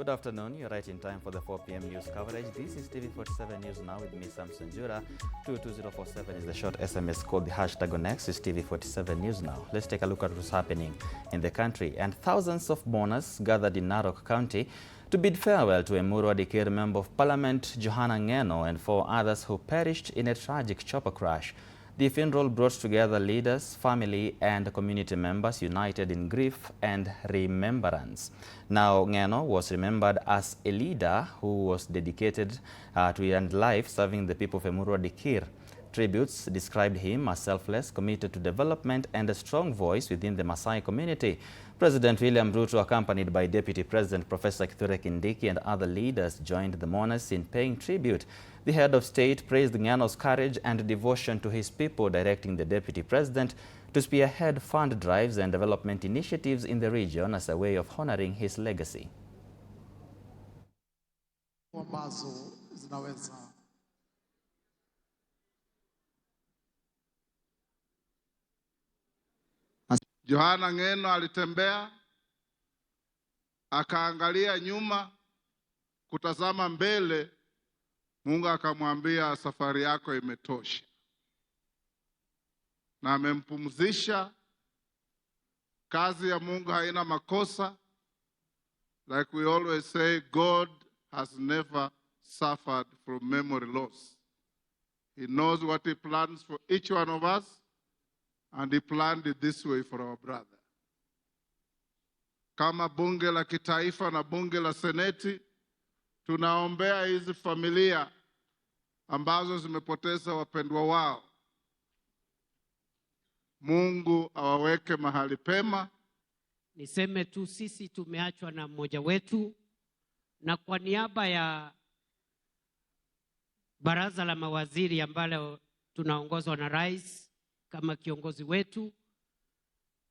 Good afternoon. You're right in time for the 4 p.m. news coverage. This is TV47 News Now with me, Samson. Jura. 22047 is the short SMS code. The hashtag on X is TV47 News Now. Let's take a look at what's happening in the country. And thousands of mourners gathered in Narok County to bid farewell to Emurua Dikir Member of Parliament Johanna Ngeno and 4 others who perished in a tragic chopper crash. The funeral brought together leaders, family and community members united in grief and remembrance. Now, Ngeno was remembered as a leader who was dedicated to end life serving the people of Emurua Dikir. Tributes described him as selfless, committed to development and a strong voice within the Maasai community. President William Ruto, accompanied by Deputy President Professor Kithure Kindiki and other leaders, joined the mourners in paying tribute. The head of state praised Ngeno's courage and devotion to his people, directing the Deputy President to spearhead fund drives and development initiatives in the region as a way of honoring his legacy. Johanna Ngeno alitembea, akaangalia nyuma, kutazama mbele. Mungu akamwambia safari yako imetosha. Na amempumzisha. Kazi ya Mungu haina makosa. Like we always say, God has never suffered from memory loss. He knows what he plans for each one of us. And he planned it this way for our brother. Kama bunge la kitaifa na bunge la seneti, tunaombea hizi familia ambazo zimepoteza wapendwa wao. Mungu awaweke mahali pema. Niseme tu sisi tumeachwa na mmoja wetu, na kwa niaba ya baraza la mawaziri ambalo tunaongozwa na rais kama kiongozi wetu,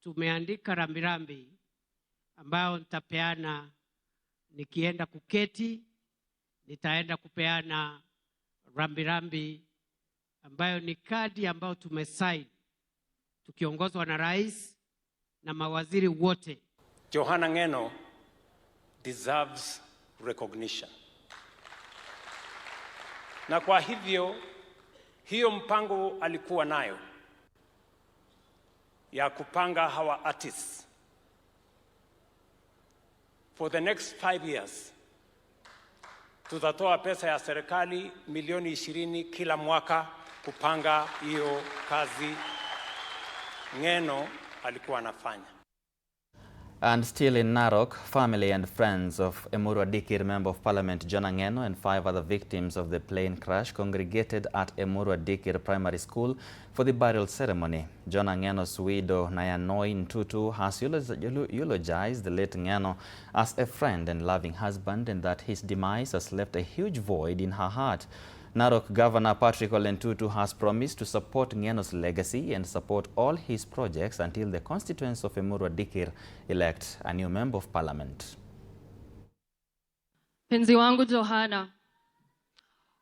tumeandika rambirambi ambao nitapeana nikienda kuketi. Nitaenda kupeana rambirambi ambayo ni kadi ambayo tumesign tukiongozwa na rais na mawaziri wote. Johanna Ngeno deserves recognition. Na kwa hivyo hiyo mpango alikuwa nayo ya kupanga hawa artists for the next 5 years. Tutatoa pesa ya serikali milioni 20 kila mwaka kupanga hiyo kazi Ngeno alikuwa anafanya. And still in Narok, family and friends of Emurua Dikir Member of Parliament Johanna Ngeno and 5 other victims of the plane crash congregated at Emurua Dikir Primary School for the burial ceremony. Johanna Ngeno's widow Nayanoi Ntutu has eulogized the late Ngeno as a friend and loving husband, and that his demise has left a huge void in her heart. Narok Governor Patrick Ole Ntutu has promised to support Ngeno's legacy and support all his projects until the constituents of Emurua Dikir elect a new member of parliament. Penzi wangu Johanna,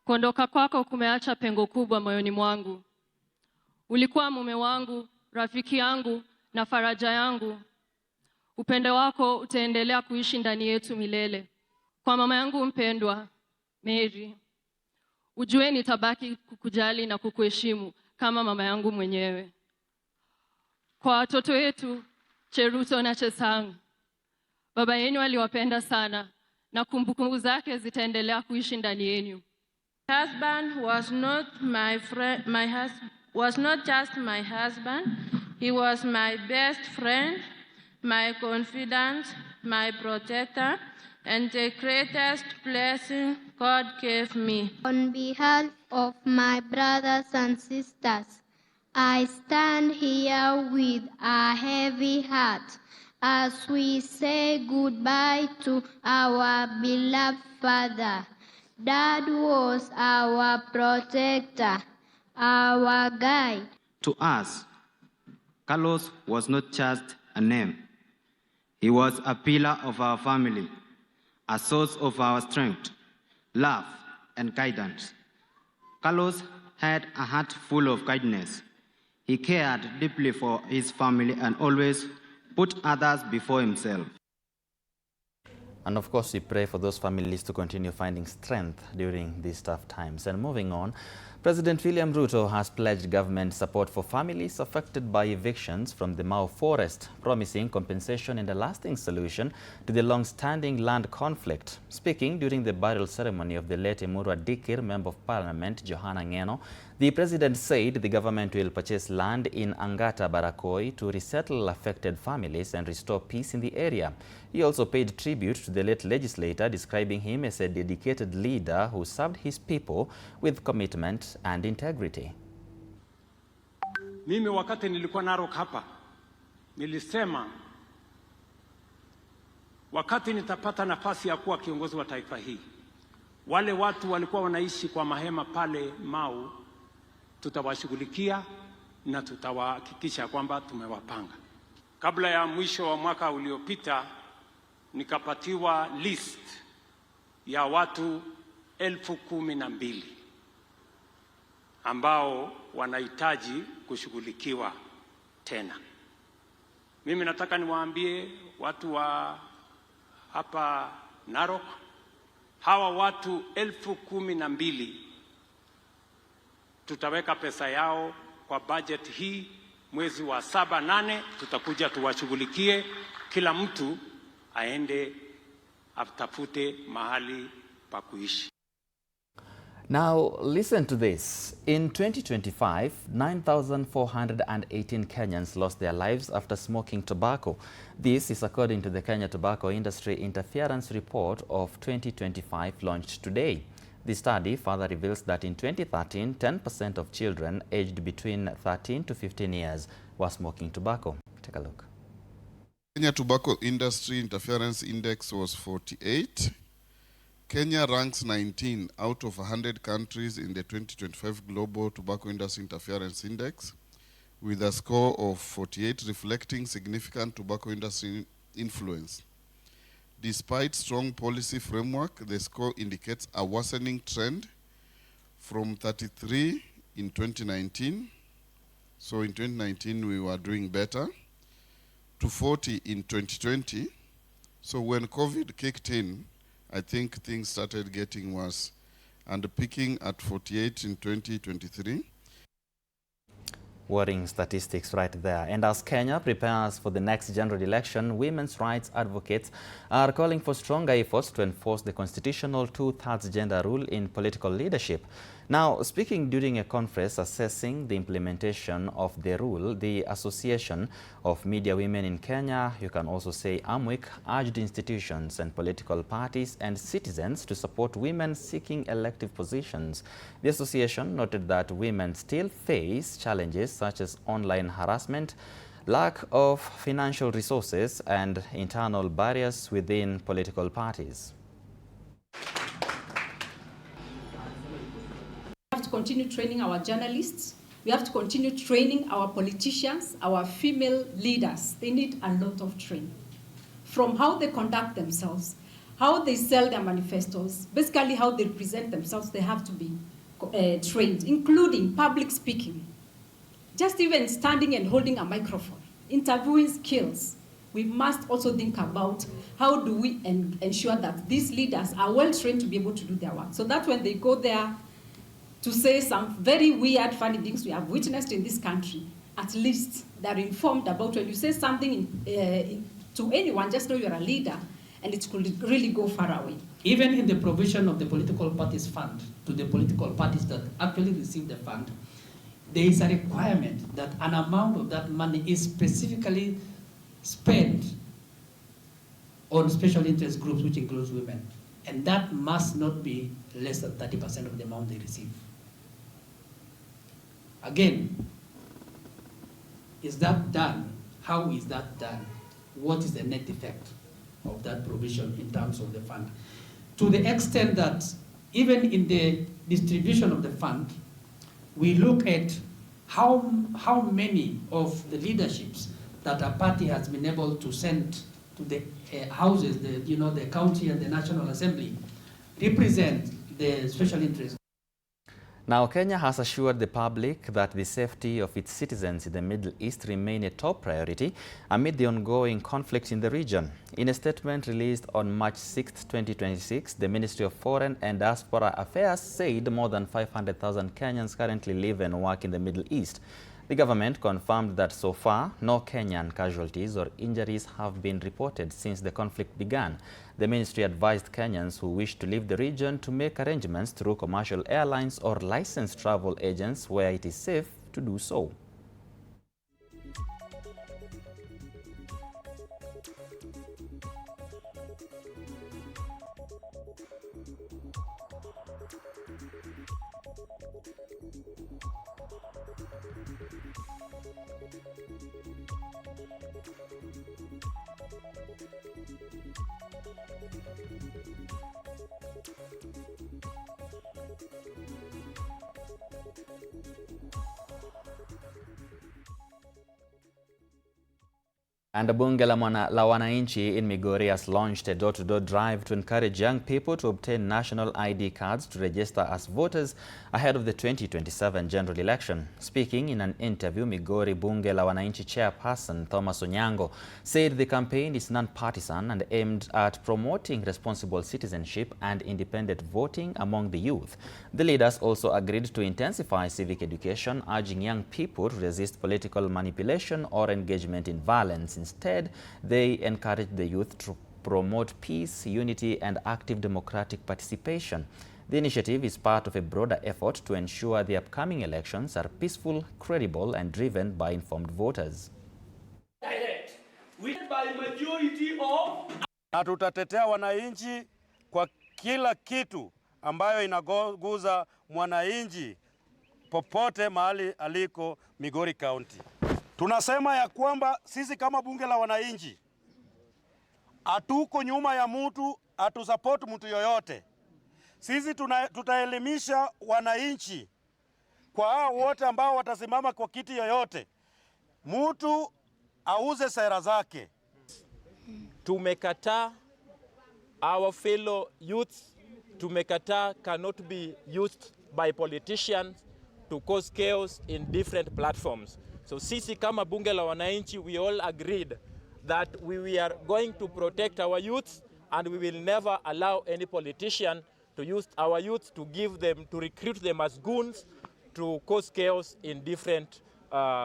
kuondoka kwako kumeacha pengo kubwa moyoni mwangu. Ulikuwa mume wangu, rafiki yangu na faraja yangu. Upendo wako utaendelea kuishi ndani yetu milele. Kwa mama yangu mpendwa, Mary, ujue nitabaki kukujali na kukuheshimu kama mama yangu mwenyewe. Kwa watoto wetu, Cheruto na Chesang, baba yenu aliwapenda sana na kumbukumbu zake zitaendelea kuishi ndani yenu. Husband was not my friend, was not just my husband. He was my best friend, my confidant, my protector, and the greatest blessing God gave me. On behalf of my brothers and sisters, I stand here with a heavy heart as we say goodbye to our beloved father. Dad was our protector, our guide. To us, Carlos was not just a name. He was a pillar of our family, a source of our strength, love, and guidance. Carlos had a heart full of kindness. He cared deeply for his family and always put others before himself. And of course, we pray for those families to continue finding strength during these tough times. And moving on, President William Ruto has pledged government support for families affected by evictions from the Mau forest, promising compensation and a lasting solution to the long-standing land conflict. Speaking during the burial ceremony of the late Emurua Dikir Member of Parliament, Johanna Ngeno, the president said the government will purchase land in Angata Barakoi to resettle affected families and restore peace in the area. He also paid tribute to the late legislator, describing him as a dedicated leader who served his people with commitment and integrity. Mimi wakati nilikuwa Narok hapa, nilisema wakati nitapata nafasi ya kuwa kiongozi wa taifa hii, wale watu walikuwa wanaishi kwa mahema pale Mau, tutawashughulikia na tutawahakikisha kwamba tumewapanga. Kabla ya mwisho wa mwaka uliopita, nikapatiwa list ya watu 12,000 ambao wanahitaji kushughulikiwa tena. Mimi nataka niwaambie watu wa hapa Narok, hawa watu 12,000 tutaweka pesa yao kwa budget hii. Mwezi wa 7, 8 tutakuja tuwashughulikie, kila mtu aende atafute mahali pa kuishi. Now, listen to this. In 2025, 9,418 Kenyans lost their lives after smoking tobacco. This is according to the Kenya Tobacco Industry Interference Report of 2025 launched today. The study further reveals that in 2013, 10% of children aged between 13 to 15 years were smoking tobacco. Take a look. Kenya Tobacco Industry Interference Index was 48. Kenya ranks 19 out of 100 countries in the 2025 Global Tobacco Industry Interference Index, with a score of 48, reflecting significant tobacco industry influence. Despite strong policy framework, the score indicates a worsening trend from 33 in 2019. So in 2019, we were doing better, to 40 in 2020. So when COVID kicked in, I think things started getting worse, and peaking at 48 in 2023. Worrying statistics right there. And as Kenya prepares for the next general election, women's rights advocates are calling for stronger efforts to enforce the constitutional 2/3 gender rule in political leadership. Now, speaking during a conference assessing the implementation of the rule, the Association of Media Women in Kenya, you can also say AMWIC, urged institutions and political parties and citizens to support women seeking elective positions. The association noted that women still face challenges such as online harassment, lack of financial resources, and internal barriers within political parties. We have to continue training our journalists. We have to continue training our politicians, our female leaders. They need a lot of training. From how they conduct themselves, how they sell their manifestos, basically how they present themselves, they have to be trained, including public speaking. Just even standing and holding a microphone, interviewing skills. We must also think about how do we ensure that these leaders are well trained to be able to do their work, so that when they go there to say some very weird, funny things we have witnessed in this country, at least they're informed about when you say something to anyone, just know you're a leader, and it could really go far away. Even in the provision of the political parties fund to the political parties that actually receive the fund, there is a requirement that an amount of that money is specifically spent on special interest groups, which includes women. And that must not be less than 30% of the amount they receive. Again, is that done? How is that done? What is the net effect of that provision in terms of the fund? To the extent that even in the distribution of the fund, we look at how many of the leaderships that a party has been able to send to the houses, the county and the National Assembly, represent the special interest. Now, Kenya has assured the public that the safety of its citizens in the Middle East remain a top priority amid the ongoing conflict in the region. In a statement released on March 6, 2026, the Ministry of Foreign and Diaspora Affairs said more than 500,000 Kenyans currently live and work in the Middle East. The government confirmed that so far, no Kenyan casualties or injuries have been reported since the conflict began. The ministry advised Kenyans who wish to leave the region to make arrangements through commercial airlines or licensed travel agents where it is safe to do so. And Bunge la Wananchi in Migori has launched a door-to-door drive to encourage young people to obtain national ID cards to register as voters ahead of the 2027 general election. Speaking in an interview, Migori Bunge la Wananchi chairperson Thomas Onyango said the campaign is non-partisan and aimed at promoting responsible citizenship and independent voting among the youth. The leaders also agreed to intensify civic education, urging young people to resist political manipulation or engagement in violence. Instead, they encouraged the youth to promote peace, unity, and active democratic participation. The initiative is part of a broader effort to ensure the upcoming elections are peaceful, credible, and driven by informed voters. Na tutatetea wananchi kwa kila kitu ambayo inaguza mwananchi popote mahali aliko Migori County. Tunasema ya kwamba sisi kama bunge la wananchi hatuko nyuma ya mtu, hatusupport mtu yoyote. Sisi tutaelimisha wananchi kwa hao wote ambao watasimama kwa kiti yoyote. Mtu auze sera zake. Tumekataa our fellow youths, tumekataa cannot be used by politicians to cause chaos in different platforms. So sisi kama bunge la wananchi, we all agreed that we are going to protect our youths and we will never allow any politician to use our youth to recruit them as goons to cause chaos in different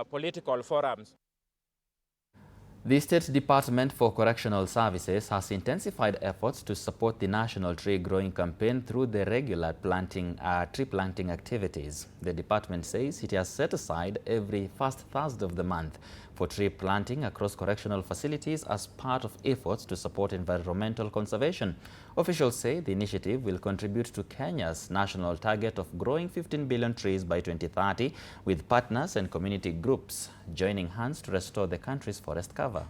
political forums. The State Department for Correctional Services has intensified efforts to support the national tree growing campaign through the regular tree planting activities. The department says it has set aside every first Thursday of the month for tree planting across correctional facilities as part of efforts to support environmental conservation. Officials say the initiative will contribute to Kenya's national target of growing 15 billion trees by 2030, with partners and community groups joining hands to restore the country's forest cover.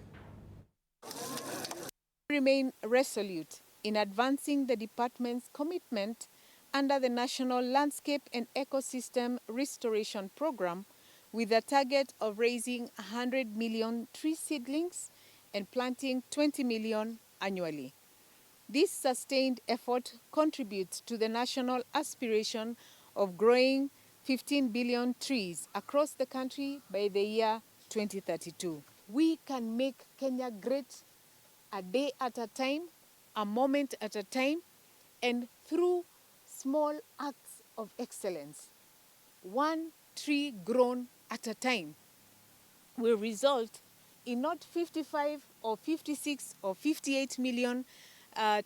Remain resolute in advancing the department's commitment under the National Landscape and Ecosystem Restoration Program, with a target of raising 100 million tree seedlings and planting 20 million annually. This sustained effort contributes to the national aspiration of growing 15 billion trees across the country by the year 2032. We can make Kenya great a day at a time, a moment at a time, and through small acts of excellence. One tree grown at a time will result in not 55 or 56 or 58 million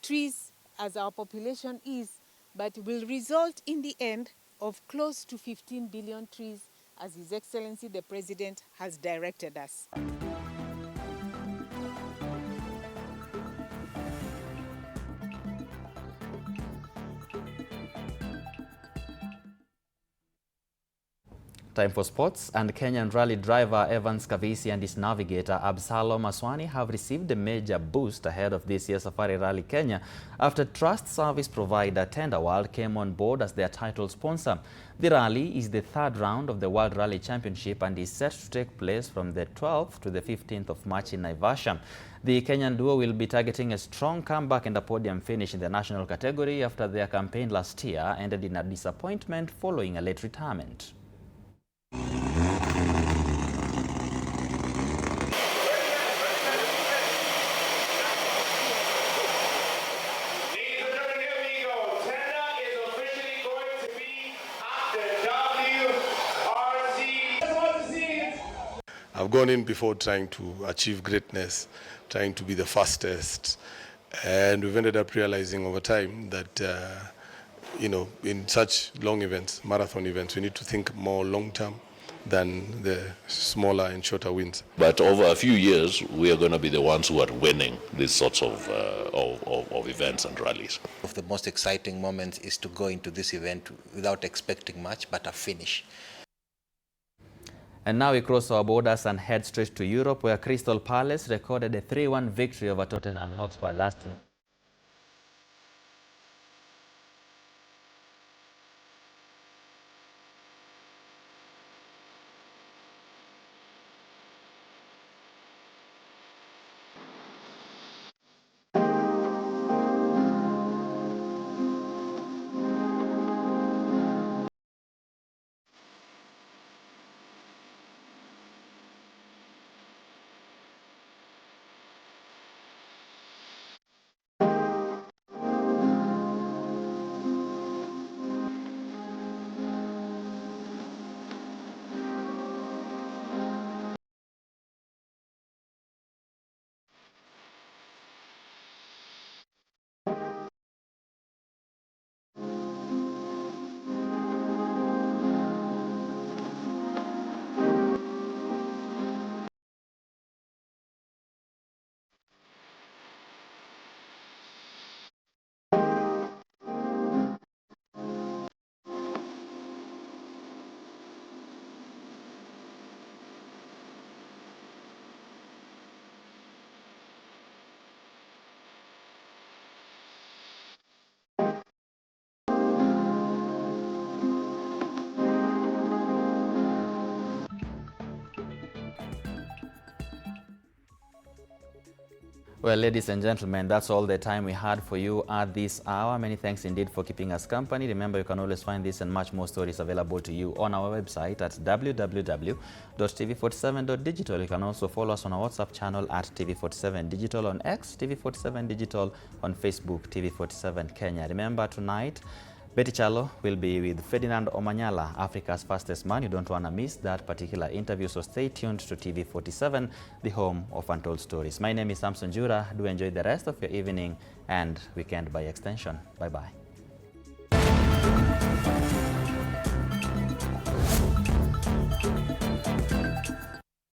trees as our population is, but will result in the end of close to 15 billion trees, as His Excellency the President has directed us. Time for sports, and Kenyan rally driver Evans Kavisi and his navigator Absalom Aswani have received a major boost ahead of this year's Safari Rally Kenya after trust service provider Tenderworld came on board as their title sponsor. The rally is the third round of the World Rally Championship and is set to take place from the 12th to the 15th of March in Naivasha. The Kenyan duo will be targeting a strong comeback and a podium finish in the national category after their campaign last year ended in a disappointment following a late retirement. I've gone in before trying to achieve greatness, trying to be the fastest, and we've ended up realizing over time that you know, in such long events, marathon events, we need to think more long-term than the smaller and shorter wins. But over a few years, we are going to be the ones who are winning these sorts of events and rallies. One of the most exciting moments is to go into this event without expecting much, but a finish. And now we cross our borders and head straight to Europe, where Crystal Palace recorded a 3-1 victory over Tottenham Hotspur last night. Well, ladies and gentlemen, that's all the time we had for you at this hour. Many thanks indeed for keeping us company. Remember, you can always find this and much more stories available to you on our website at www.tv47.digital. You can also follow us on our WhatsApp channel at TV47 Digital, on X, TV47 Digital, on Facebook, TV47 Kenya. Remember, tonight, Betty Chalo will be with Ferdinand Omanyala, Africa's fastest man. You don't want to miss that particular interview, so stay tuned to TV47, the home of untold stories. My name is Samson Jura. Do enjoy the rest of your evening and weekend by extension. Bye-bye.